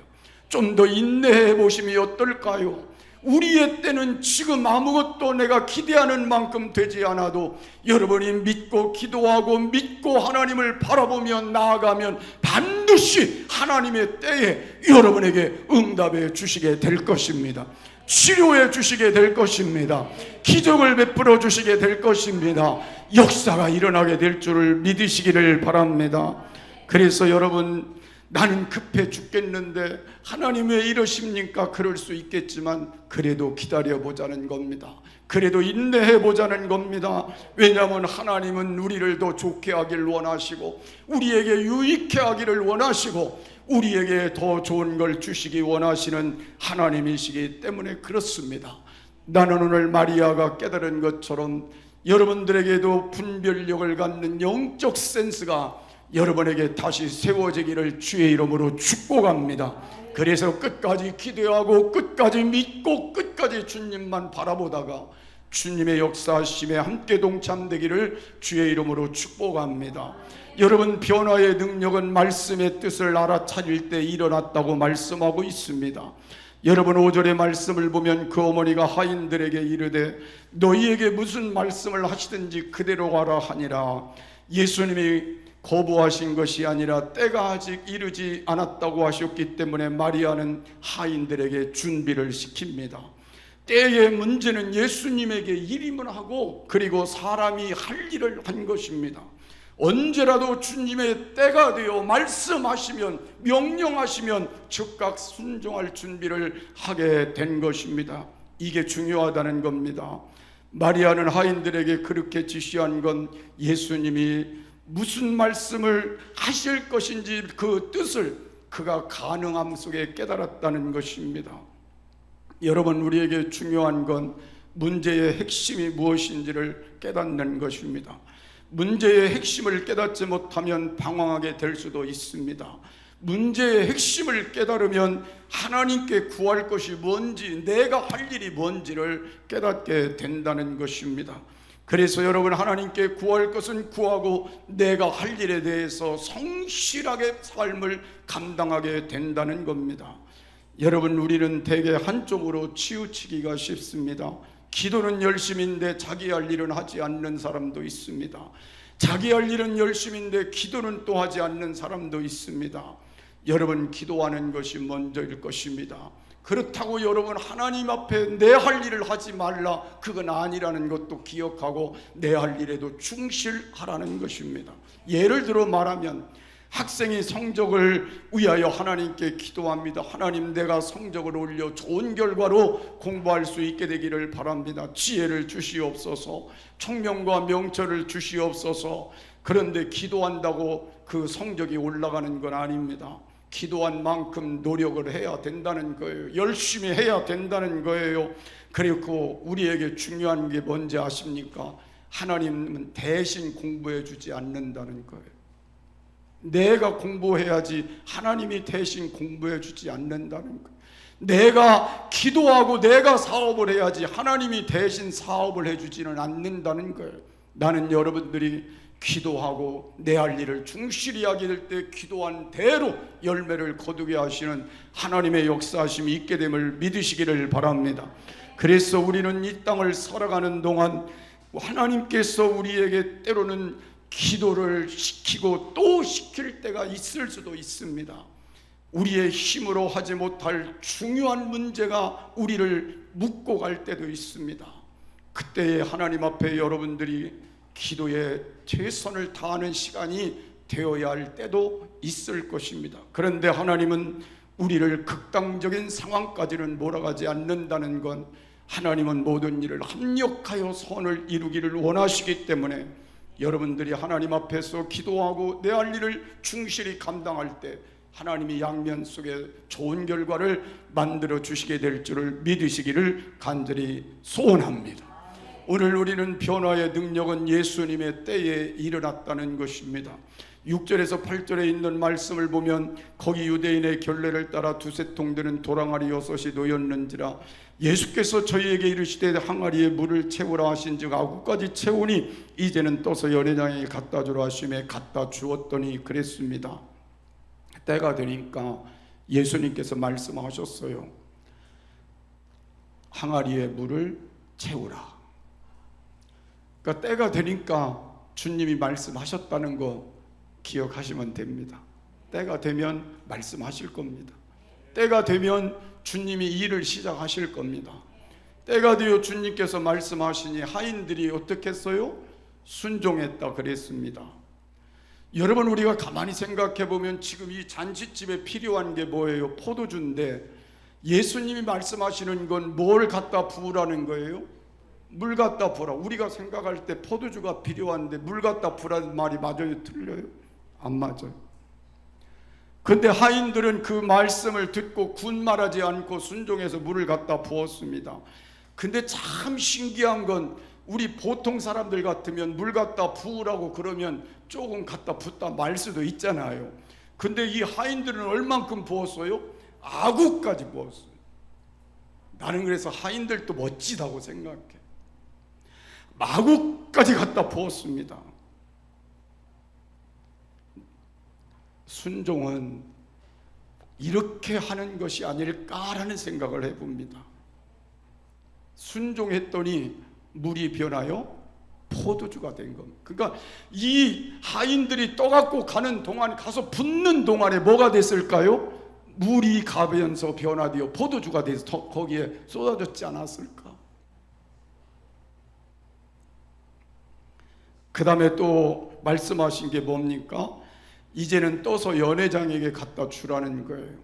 좀 더 인내해 보심이 어떨까요? 우리의 때는 지금 아무것도 내가 기대하는 만큼 되지 않아도 여러분이 믿고 기도하고 믿고 하나님을 바라보며 나아가면 반드시 하나님의 때에 여러분에게 응답해 주시게 될 것입니다. 치료해 주시게 될 것입니다. 기적을 베풀어 주시게 될 것입니다. 역사가 일어나게 될 줄을 믿으시기를 바랍니다. 그래서 여러분, 나는 급해 죽겠는데 하나님 왜 이러십니까? 그럴 수 있겠지만 그래도 기다려보자는 겁니다. 그래도 인내해보자는 겁니다. 왜냐하면 하나님은 우리를 더 좋게 하길 원하시고, 우리에게 유익해 하기를 원하시고, 우리에게 더 좋은 걸 주시기 원하시는 하나님이시기 때문에 그렇습니다. 나는 오늘 마리아가 깨달은 것처럼 여러분들에게도 분별력을 갖는 영적 센스가 여러분에게 다시 세워지기를 주의 이름으로 축복합니다. 그래서 끝까지 기도하고 끝까지 믿고 끝까지 주님만 바라보다가 주님의 역사하심에 함께 동참되기를 주의 이름으로 축복합니다. 여러분, 변화의 능력은 말씀의 뜻을 알아차릴 때 일어났다고 말씀하고 있습니다. 여러분, 5절의 말씀을 보면 그 어머니가 하인들에게 이르되 너희에게 무슨 말씀을 하시든지 그대로 하라 하니라. 예수님이 거부하신 것이 아니라 때가 아직 이르지 않았다고 하셨기 때문에 마리아는 하인들에게 준비를 시킵니다. 때의 문제는 예수님에게 일임을 하고 그리고 사람이 할 일을 한 것입니다. 언제라도 주님의 때가 되어 말씀하시면, 명령하시면 즉각 순종할 준비를 하게 된 것입니다. 이게 중요하다는 겁니다. 마리아는 하인들에게 그렇게 지시한 건 예수님이 무슨 말씀을 하실 것인지 그 뜻을 그가 가능함 속에 깨달았다는 것입니다. 여러분, 우리에게 중요한 건 문제의 핵심이 무엇인지를 깨닫는 것입니다. 문제의 핵심을 깨닫지 못하면 방황하게 될 수도 있습니다. 문제의 핵심을 깨달으면 하나님께 구할 것이 뭔지, 내가 할 일이 뭔지를 깨닫게 된다는 것입니다. 그래서 여러분, 하나님께 구할 것은 구하고 내가 할 일에 대해서 성실하게 삶을 감당하게 된다는 겁니다. 여러분, 우리는 대개 한쪽으로 치우치기가 쉽습니다. 기도는 열심인데 자기 할 일은 하지 않는 사람도 있습니다. 자기 할 일은 열심인데 기도는 또 하지 않는 사람도 있습니다. 여러분, 기도하는 것이 먼저일 것입니다. 그렇다고 여러분, 하나님 앞에 내 할 일을 하지 말라, 그건 아니라는 것도 기억하고 내 할 일에도 충실하라는 것입니다. 예를 들어 말하면 학생이 성적을 위하여 하나님께 기도합니다. 하나님, 내가 성적을 올려 좋은 결과로 공부할 수 있게 되기를 바랍니다. 지혜를 주시옵소서, 총명과 명철을 주시옵소서. 그런데 기도한다고 그 성적이 올라가는 건 아닙니다. 기도한 만큼 노력을 해야 된다는 거예요. 열심히 해야 된다는 거예요. 그리고 우리에게 중요한 게 뭔지 아십니까? 하나님은 대신 공부해 주지 않는다는 거예요. 내가 공부해야지 하나님이 대신 공부해 주지 않는다는 거예요. 내가 기도하고 내가 사업을 해야지 하나님이 대신 사업을 해주지는 않는다는 거예요. 나는 여러분들이 기도하고 내 할 일을 충실히 하게 될 때 기도한 대로 열매를 거두게 하시는 하나님의 역사하심이 있게 됨을 믿으시기를 바랍니다. 그래서 우리는 이 땅을 살아가는 동안 하나님께서 우리에게 때로는 기도를 시키고 또 시킬 때가 있을 수도 있습니다. 우리의 힘으로 하지 못할 중요한 문제가 우리를 묶고 갈 때도 있습니다. 그때에 하나님 앞에 여러분들이 기도에 최선을 다하는 시간이 되어야 할 때도 있을 것입니다. 그런데 하나님은 우리를 극단적인 상황까지는 몰아가지 않는다는 건, 하나님은 모든 일을 합력하여 선을 이루기를 원하시기 때문에 여러분들이 하나님 앞에서 기도하고 내 할 일을 충실히 감당할 때 하나님이 양면 속에 좋은 결과를 만들어 주시게 될 줄을 믿으시기를 간절히 소원합니다. 오늘 우리는 변화의 능력은 예수님의 때에 일어났다는 것입니다. 6절에서 8절에 있는 말씀을 보면 거기 유대인의 결례를 따라 두세 통 되는 도랑아리 6이 놓였는지라 예수께서 저희에게 이르시되 항아리에 물을 채우라 하신즉 아구까지 채우니 이제는 떠서 연회장에 갖다 주라 하시매 갖다 주었더니 그랬습니다. 때가 되니까 예수님께서 말씀하셨어요. 항아리에 물을 채우라. 그러니까 때가 되니까 주님이 말씀하셨다는 거 기억하시면 됩니다. 때가 되면 말씀하실 겁니다. 때가 되면 주님이 일을 시작하실 겁니다. 때가 되어 주님께서 말씀하시니 하인들이 어떻게 했어요? 순종했다 그랬습니다. 여러분, 우리가 가만히 생각해 보면 지금 이 잔치집에 필요한 게 뭐예요? 포도주인데 예수님이 말씀하시는 건 뭘 갖다 부으라는 거예요? 물 갖다 부으라. 우리가 생각할 때 포도주가 필요한데 물 갖다 부으라는 말이 맞아요? 틀려요? 안 맞아요. 근데 하인들은 그 말씀을 듣고 군말하지 않고 순종해서 물을 갖다 부었습니다. 근데 참 신기한 건 우리 보통 사람들 같으면 물 갖다 부으라고 그러면 조금 갖다 붓다 말 수도 있잖아요. 근데 이 하인들은 얼만큼 부었어요? 아구까지 부었어요. 나는 그래서 하인들도 멋지다고 생각해. 마구까지 갖다 부었습니다. 순종은 이렇게 하는 것이 아닐까라는 생각을 해봅니다. 순종했더니 물이 변하여 포도주가 된 겁니다. 그러니까 이 하인들이 떠갖고 가는 동안, 가서 붓는 동안에 뭐가 됐을까요? 물이 가면서 변화되어 포도주가 돼서 거기에 쏟아졌지 않았을까? 그 다음에 또 말씀하신 게 뭡니까? 이제는 떠서 연회장에게 갖다 주라는 거예요.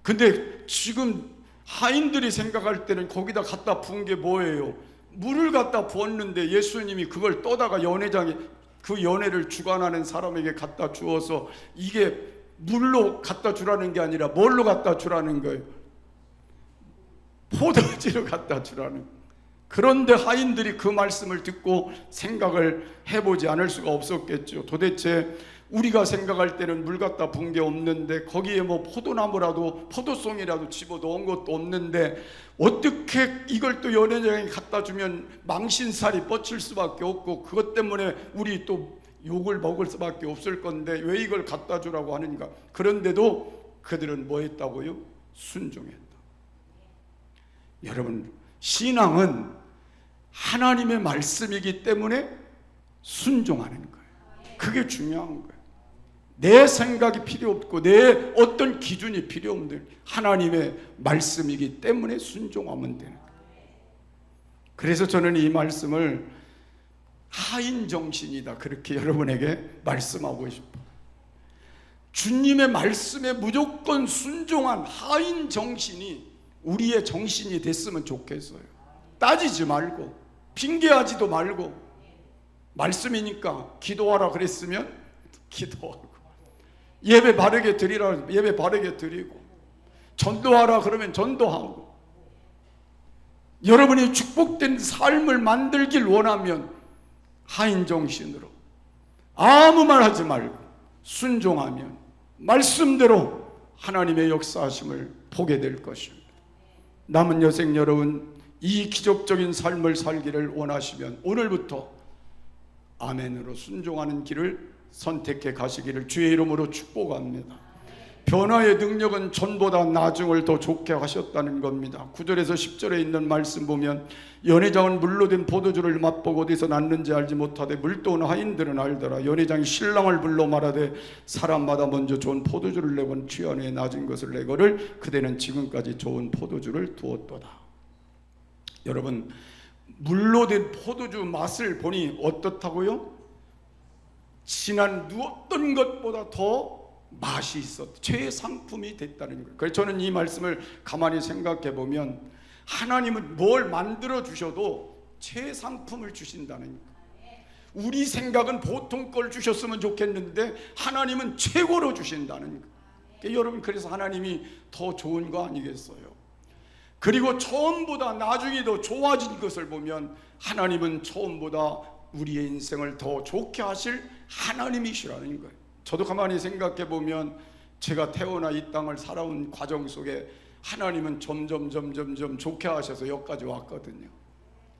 근데 지금 하인들이 생각할 때는 거기다 갖다 부은 게 뭐예요? 물을 갖다 부었는데 예수님이 그걸 떠다가 연회장에, 그 연회를 주관하는 사람에게 갖다 주어서 이게 물로 갖다 주라는 게 아니라 뭘로 갖다 주라는 거예요? 포도주로 갖다 주라는 거예요. 그런데 하인들이 그 말씀을 듣고 생각을 해보지 않을 수가 없었겠죠. 도대체 우리가 생각할 때는 물 갖다 부은 게 없는데 거기에 뭐 포도나무라도 포도송이라도 집어넣은 것도 없는데 어떻게 이걸 또 연회장에 갖다 주면 망신살이 뻗칠 수밖에 없고 그것 때문에 우리 또 욕을 먹을 수밖에 없을 건데 왜 이걸 갖다 주라고 하는가? 그런데도 그들은 뭐 했다고요? 순종했다. 여러분, 신앙은 하나님의 말씀이기 때문에 순종하는 거예요. 그게 중요한 거예요. 내 생각이 필요 없고 내 어떤 기준이 필요 없는데 하나님의 말씀이기 때문에 순종하면 되는 거예요. 그래서 저는 이 말씀을 하인 정신이다 그렇게 여러분에게 말씀하고 싶어요. 주님의 말씀에 무조건 순종한 하인 정신이 우리의 정신이 됐으면 좋겠어요. 따지지 말고 핑계하지도 말고, 말씀이니까 기도하라 그랬으면 기도하고, 예배 바르게 드리라 예배 바르게 드리고, 전도하라 그러면 전도하고, 여러분이 축복된 삶을 만들길 원하면 하인 정신으로 아무 말 하지 말고 순종하면 말씀대로 하나님의 역사하심을 보게 될 것입니다. 남은 여생 여러분, 이 기적적인 삶을 살기를 원하시면 오늘부터 아멘으로 순종하는 길을 선택해 가시기를 주의 이름으로 축복합니다. 변화의 능력은 전보다 나중을 더 좋게 하셨다는 겁니다. 9절에서 10절에 있는 말씀 보면, 연회장은 물로 된 포도주를 맛보고 어디서 났는지 알지 못하되 물도 온 하인들은 알더라. 연회장이 신랑을 불러 말하되 사람마다 먼저 좋은 포도주를 내곤 취한 후에 낮은 것을 내거를 그대는 지금까지 좋은 포도주를 두었도다. 여러분, 물로 된 포도주 맛을 보니 어떻다고요? 지난 어떤 것보다 더 맛이 있었다. 최상품이 됐다는 거예요. 그래서 저는 이 말씀을 가만히 생각해 보면, 하나님은 뭘 만들어 주셔도 최상품을 주신다는 거예요. 우리 생각은 보통 걸 주셨으면 좋겠는데 하나님은 최고로 주신다는 거예요. 그러니까 여러분, 그래서 하나님이 더 좋은 거 아니겠어요? 그리고 처음보다 나중에 더 좋아진 것을 보면 하나님은 처음보다 우리의 인생을 더 좋게 하실 하나님이시라는 거예요. 저도 가만히 생각해 보면 제가 태어나 이 땅을 살아온 과정 속에 하나님은 점점 좋게 하셔서 여기까지 왔거든요.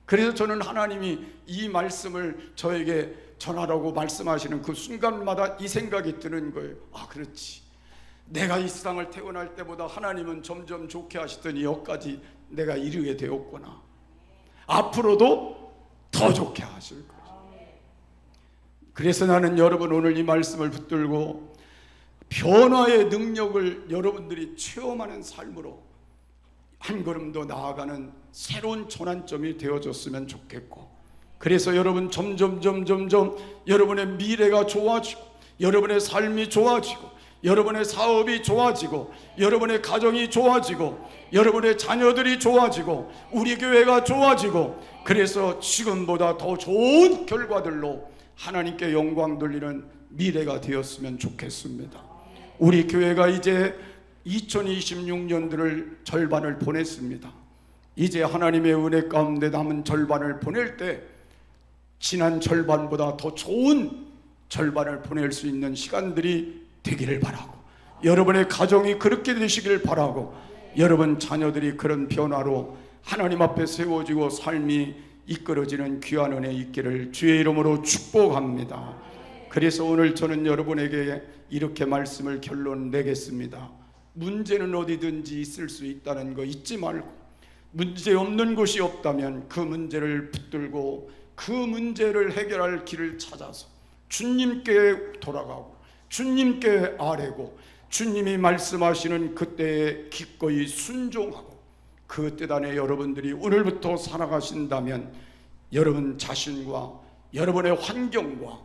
그래서 저는 하나님이 이 말씀을 저에게 전하라고 말씀하시는 그 순간마다 이 생각이 드는 거예요. 아, 그렇지, 내가 이 세상을 태어날 때보다 하나님은 점점 좋게 하시더니 여기까지 내가 이르게 되었구나. 앞으로도 더 좋게 하실 거예요. 그래서 나는 여러분, 오늘 이 말씀을 붙들고 변화의 능력을 여러분들이 체험하는 삶으로 한 걸음 더 나아가는 새로운 전환점이 되어졌으면 좋겠고, 그래서 여러분 점점 여러분의 미래가 좋아지고, 여러분의 삶이 좋아지고, 여러분의 사업이 좋아지고, 여러분의 가정이 좋아지고, 여러분의 자녀들이 좋아지고, 우리 교회가 좋아지고, 그래서 지금보다 더 좋은 결과들로 하나님께 영광 돌리는 미래가 되었으면 좋겠습니다. 우리 교회가 이제 2026년도를 절반을 보냈습니다. 이제 하나님의 은혜 가운데 남은 절반을 보낼 때 지난 절반보다 더 좋은 절반을 보낼 수 있는 시간들이 되기를 바라고, 여러분의 가정이 그렇게 되시길 바라고, 여러분 자녀들이 그런 변화로 하나님 앞에 세워지고 삶이 이끌어지는 귀한 은혜 있기를 주의 이름으로 축복합니다. 그래서 오늘 저는 여러분에게 이렇게 말씀을 결론 내겠습니다. 문제는 어디든지 있을 수 있다는 거 잊지 말고, 문제 없는 곳이 없다면 그 문제를 붙들고 그 문제를 해결할 길을 찾아서 주님께 돌아가고 주님께 아뢰고 주님이 말씀하시는 그때에 기꺼이 순종하고, 그 뜻 안에 여러분들이 오늘부터 살아가신다면 여러분 자신과 여러분의 환경과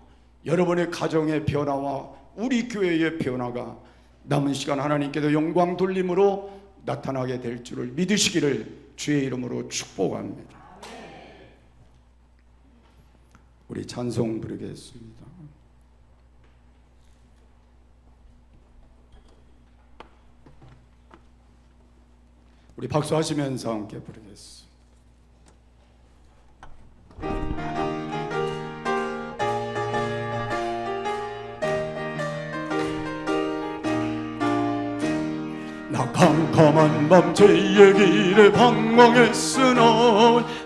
여러분의 가정의 변화와 우리 교회의 변화가 남은 시간 하나님께서 영광 돌림으로 나타나게 될 줄을 믿으시기를 주의 이름으로 축복합니다. 우리 찬송 부르겠습니다. 우리 박수하시면서 함께 부르겠습니다. 나 캄캄한 밤 죄의 길에 방황했으나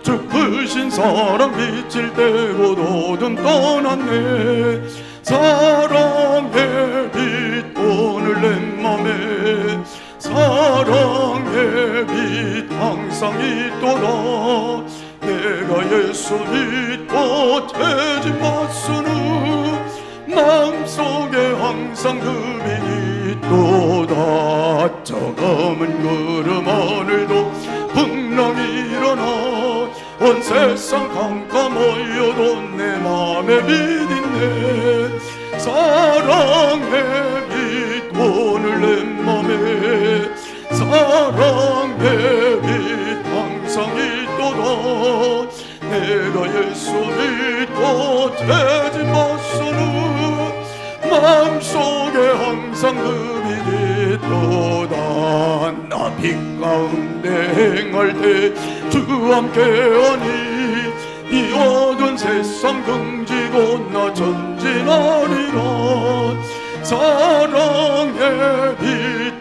주 크신 사랑 비칠 때고 어둠 떠났네. 사랑의 빛 오늘 내 맘에, 사랑의 빛 항상 있도다. 내가 예수 믿고 죄진 맞서는 마음속에 항상 그 빛이 있도다. 저 검은 구름 오늘도 풍랑이 일어나 온 세상 캄캄하여도 내 맘에 빛 있네. 사랑의 빛 사랑의 빛 항상 있도다. 내가 예수 믿고 되지 못으로 마음속에 항상 그 빛이 있도다. 나 빛 가운데 행할 때 주와 함께하니 이 어두운 세상 등지고 나 전진하리라. 사랑의 빛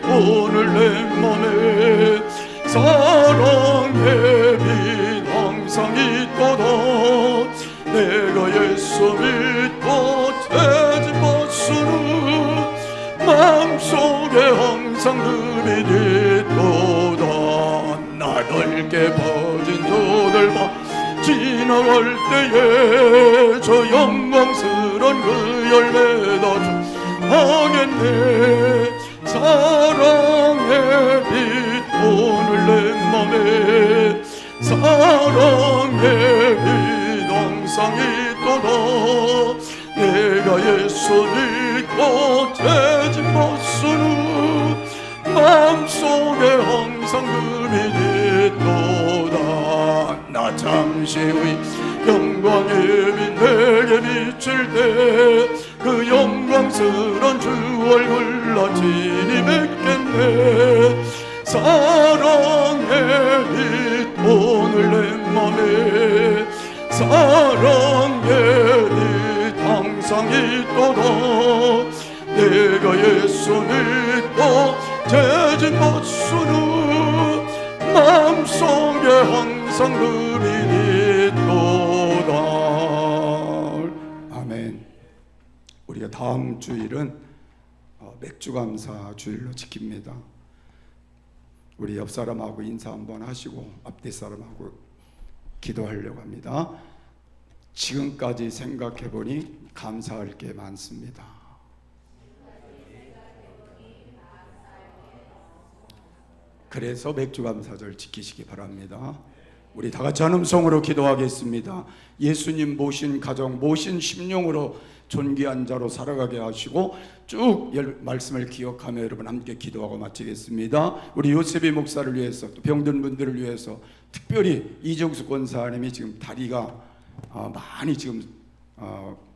오늘 내 맘에 사랑의 빛 항상 있도다. 내가 예수 믿고 되지 못으로 마음속에 항상 그 빛이 있도다. 나 넓게 퍼진 저들 봐 지나갈 때에 저 영광스런 그 열매다 하겠네. 사랑의 빛 오늘 내 맘에 사랑의 빛 항상 있도다. 내가 예수 믿고 되지 못으로 마음속에 항상 그 빛이 있도다. 나 잠시 후에 영광의 빛 내게 비칠 때 그 영광스런 주 얼굴 나 진히 뵙겠네. 사랑의 빛 오늘 내 맘에 사랑의 빛 항상 있도다. 내가 예수 믿고 되지 못으로 마음속에 항상 그 빛이 있도다. 아멘. 우리가 다음 주일은 맥주감사 주일로 지킵니다. 우리 옆 사람하고 인사 한번 하시고 앞뒤 사람하고 기도하려고 합니다. 지금까지 생각해 보니 감사할 게 많습니다. 그래서 맥주감사절 지키시기 바랍니다. 우리 다 같이 한 음성으로 기도하겠습니다. 예수님 모신 가정, 모신 심령으로 존귀한 자로 살아가게 하시고 쭉 말씀을 기억하며 여러분 함께 기도하고 마치겠습니다. 우리 요셉이 목사를 위해서 또 병든 분들을 위해서 특별히 이정수 권사님이 지금 다리가 많이 지금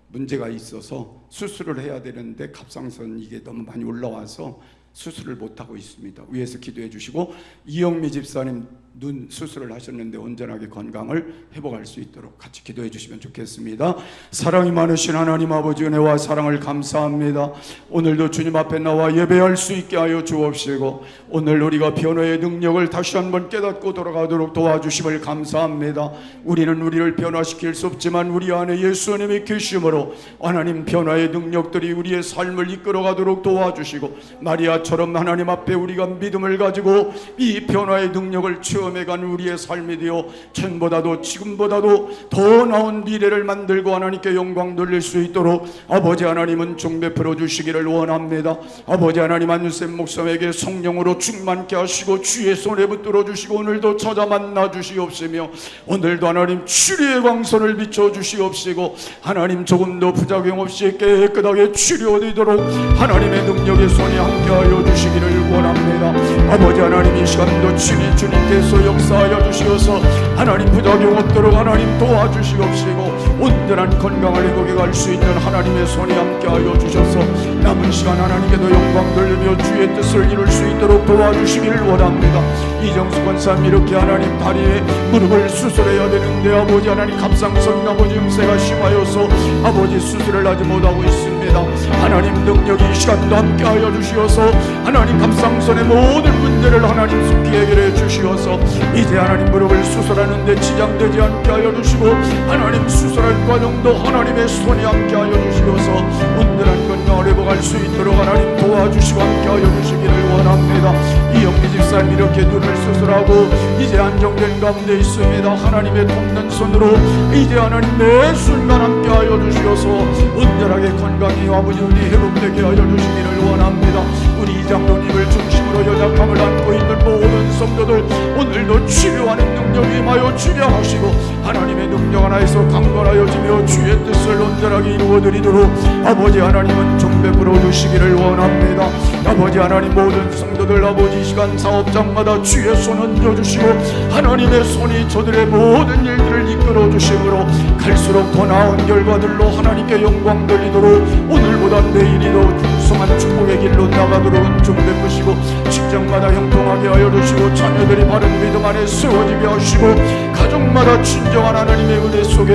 문제가 있어서 수술을 해야 되는데 갑상선 이게 너무 많이 올라와서 수술을 못하고 있습니다. 위에서 기도해 주시고 이영미 집사님 눈 수술을 하셨는데 온전하게 건강을 회복할 수 있도록 같이 기도해 주시면 좋겠습니다. 사랑이 많으신 하나님 아버지 은혜와 사랑을 감사합니다. 오늘도 주님 앞에 나와 예배할 수 있게 하여 주옵시고 오늘 우리가 변화의 능력을 다시 한번 깨닫고 돌아가도록 도와주심을 감사합니다. 우리는 우리를 변화시킬 수 없지만 우리 안에 예수님이 계심으로 하나님 변화의 능력들이 우리의 삶을 이끌어가도록 도와주시고 마리아처럼 하나님 앞에 우리가 믿음을 가지고 이 변화의 능력을 체험해간 우리의 삶이 되어 전보다도 지금보다도 더 나은 미래를 만들고 하나님께 영광 돌릴 수 있도록 아버지 하나님은 종 베풀어 주시기를 원합니다. 아버지 하나님 안유쌤 목사에게 성령으로 충만케 하시고 주의 손에 붙들어 주시고 오늘도 찾아 만나 주시옵시며 오늘도 하나님 치료의 광선을 비춰 주시옵시고 하나님 조금도 부작용 없이 깨끗하게 치료되도록 하나님의 능력의 손이 함께하여 주시기를 원합니다. 아버지 하나님 이 시간도 친히 주님께서 역사하여 주시어서 하나님 부작용 없도록 하나님 도와주시옵시고 온전한 건강을 회복해 갈 수 있는 하나님의 손이 함께하여 주셔서 남은 시간 하나님께도 영광 돌리며 주의 뜻을 이룰 수 있도록 도와주시기를 원합니다. 이정수 권사님 이렇게 하나님 다리에 무릎을 수술해야 되는데 아버지 하나님 갑상선 아버지 음세가 심하여서 아버지 수술을 하지 못하고 있습니다. 하나님 능력이 이 시간도 함께하여 주시어서 하나님 갑상선의 모든 문제를 하나님 속히 해결해 주시어서 이제 하나님 무릎을 수술하는데 지장되지 않게 하여 주시고 하나님 수술할 과정도 하나님의 손이 함께 하여 주시어서 온전한 건강을 회복할 수 있도록 하나님 도와주시고 함께 하여 주시기를 원합니다. 이영미 집사님 이렇게 눈을 수술하고 이제 안정된 가운데 있습니다. 하나님의 돕는 손으로 이제 하나님 매 순간 함께 하여 주시어서 온전하게 건강히 아버지 우리 회복되게 하여 주시기를 원합니다. 우리 이장로님을 중심으로 연약함을 안고 있는 모든 성도들 오늘 오늘도 치료하는 능력이 임하여 주게 하시고 하나님의 능력 하나에서 강건하여지며 주의 뜻을 온전하게 이루어드리도록 아버지 하나님은 좀 베풀어 주시기를 원합니다. 아버지 하나님 모든 성도들 아버지 이 시간 사업장마다 주의 손 얹어주시고 하나님의 손이 저들의 모든 일들을 이끌어 주심으로 갈수록 더 나은 결과들로 하나님께 영광 돌리도록 오늘보다 내일이 더 풍성한 축복의 길로 나가도록 좀 베푸시고 직장마다 형통하게 하여 주시고 자녀들이 바른 믿음 안에 세워지게 하시고 가정마다 진정한 하나님의 은혜 속에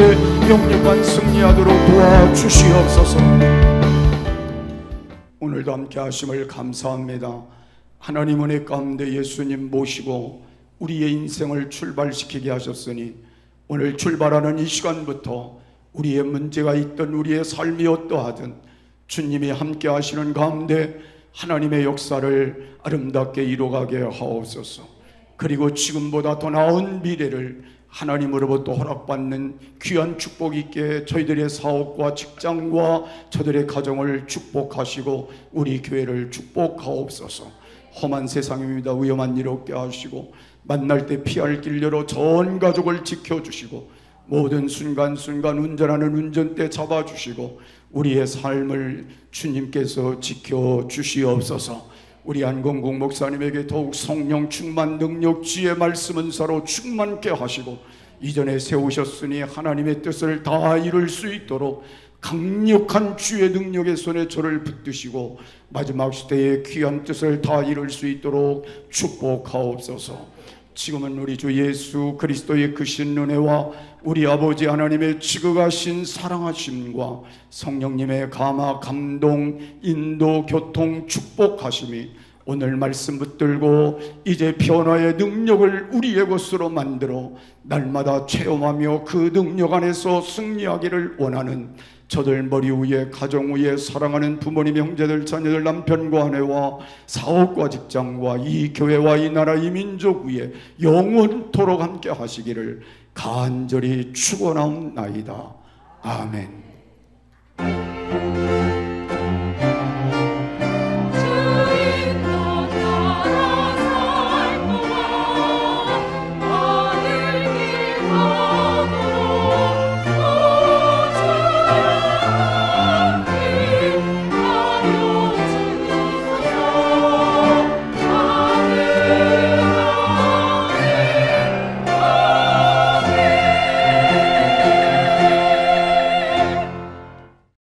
영력한 승리하도록 도와주시옵소서. 오늘도 함께 하심을 감사합니다. 하나님 은혜 가운데 예수님 모시고 우리의 인생을 출발시키게 하셨으니 오늘 출발하는 이 시간부터 우리의 문제가 있든 우리의 삶이 어떠하든 주님이 함께 하시는 가운데 하나님의 역사를 아름답게 이루어가게 하옵소서. 그리고 지금보다 더 나은 미래를 하나님으로부터 허락받는 귀한 축복이 있게 저희들의 사업과 직장과 저들의 가정을 축복하시고 우리 교회를 축복하옵소서. 험한 세상입니다. 위험한 일 없게 하시고 만날 때 피할 길 열어 전 가족을 지켜주시고 모든 순간순간 운전하는 운전대 잡아주시고 우리의 삶을 주님께서 지켜주시옵소서. 우리 안건국 목사님에게 더욱 성령 충만 능력 지혜 말씀 은사로 충만케 하시고 이전에 세우셨으니 하나님의 뜻을 다 이룰 수 있도록 강력한 주의 능력의 손에 저를 붙드시고 마지막 시대의 귀한 뜻을 다 이룰 수 있도록 축복하옵소서. 지금은 우리 주 예수 그리스도의 크신 은혜와 우리 아버지 하나님의 지극하신 사랑하심과 성령님의 감화 감동 인도 교통 축복하심이 오늘 말씀 붙들고 이제 변화의 능력을 우리의 것으로 만들어 날마다 체험하며 그 능력 안에서 승리하기를 원하는 저들 머리 위에 가정 위에 사랑하는 부모님 형제들 자녀들 남편과 아내와 사업과 직장과 이 교회와 이 나라 이 민족 위에 영원토록 함께 하시기를 간절히 축원하옵나이다. 아멘.